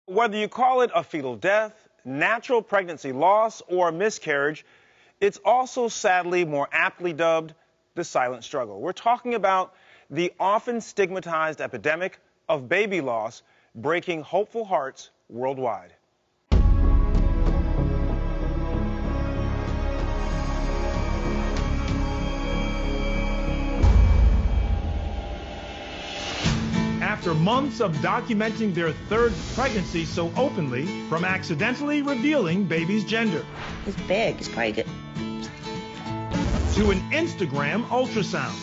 Whether you call it a fetal death, natural pregnancy loss, or miscarriage, it's also sadly more aptly dubbed the silent struggle. We're talking about the often stigmatized epidemic of baby loss breaking hopeful hearts worldwide. After months of documenting their third pregnancy so openly, from accidentally revealing baby's gender. He's big, he's probably good. To an Instagram ultrasound.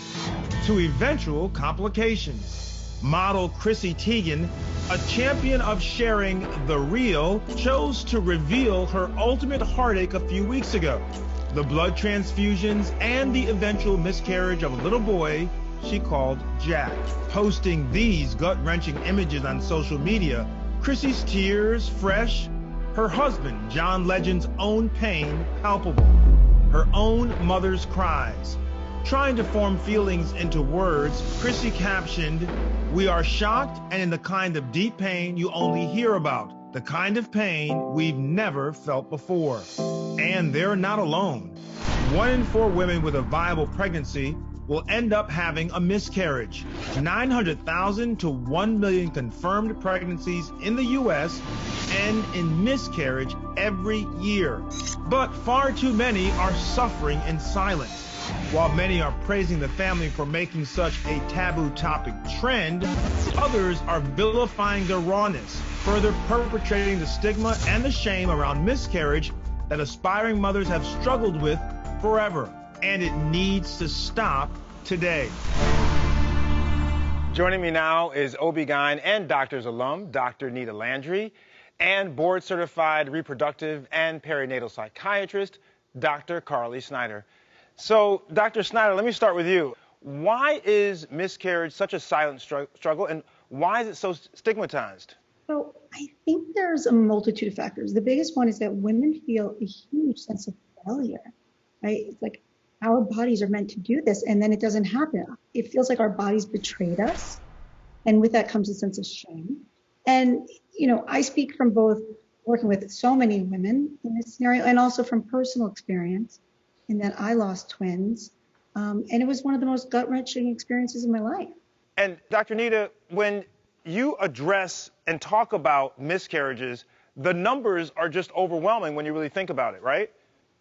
To eventual complications. Model Chrissy Teigen, a champion of sharing the real, chose to reveal her ultimate heartache a few weeks ago. The blood transfusions and the eventual miscarriage of a little boy she called Jack. Posting these gut-wrenching images on social media, Chrissy's tears fresh, her husband John Legend's own pain palpable, her own mother's cries. Trying to form feelings into words, Chrissy captioned, "We are shocked and in the kind of deep pain you only hear about, the kind of pain we've never felt before." And they're not alone. 1 in 4 women with a viable pregnancy will end up having a miscarriage. 900,000 to 1 million confirmed pregnancies in the U.S. end in miscarriage every year. But far too many are suffering in silence. While many are praising the family for making such a taboo topic trend, others are vilifying their rawness, further perpetrating the stigma and the shame around miscarriage that aspiring mothers have struggled with forever. And it needs to stop today. Joining me now is OB-GYN and doctor's alum, Dr. Nita Landry, and board-certified reproductive and perinatal psychiatrist, Dr. Carly Snyder. So, Dr. Snyder, let me start with you. Why is miscarriage such a silent struggle, and why is it so stigmatized? So I think there's a multitude of factors. The biggest one is that women feel a huge sense of failure, right? It's like our bodies are meant to do this, and then it doesn't happen. It feels like our bodies betrayed us, and with that comes a sense of shame. And, I speak from both working with so many women in this scenario and also from personal experience in that I lost twins, and it was one of the most gut-wrenching experiences in my life. And Dr. Nita, when you address and talk about miscarriages, the numbers are just overwhelming when you really think about it, right?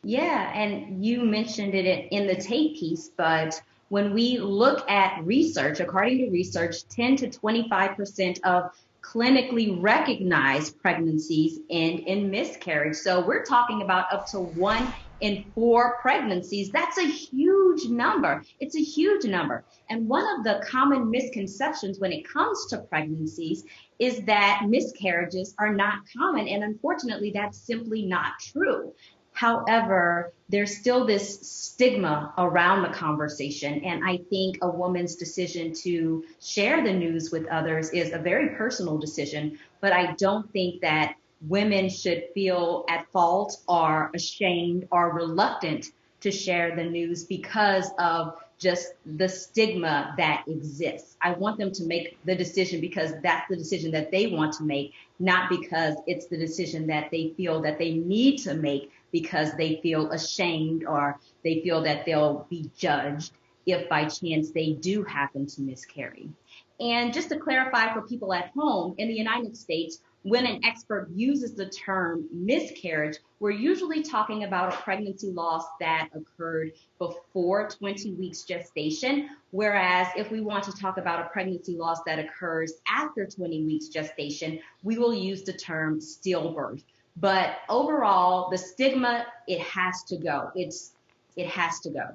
Yeah, and you mentioned it in the tape piece, but when we look at research, according to research, 10 to 25% of clinically recognized pregnancies end in miscarriage. So we're talking about up to 1 in 4 pregnancies. That's a huge number. It's a huge number. And one of the common misconceptions when it comes to pregnancies is that miscarriages are not common. And unfortunately, that's simply not true. However, there's still this stigma around the conversation. And I think a woman's decision to share the news with others is a very personal decision. But I don't think that women should feel at fault or ashamed or reluctant to share the news because of just the stigma that exists. I want them to make the decision because that's the decision that they want to make, not because it's the decision that they feel that they need to make because they feel ashamed or they feel that they'll be judged if by chance they do happen to miscarry. And just to clarify for people at home, in the United States, when an expert uses the term miscarriage, we're usually talking about a pregnancy loss that occurred before 20 weeks gestation, whereas if we want to talk about a pregnancy loss that occurs after 20 weeks gestation, we will use the term stillbirth. But overall, the stigma, it has to go. It has to go.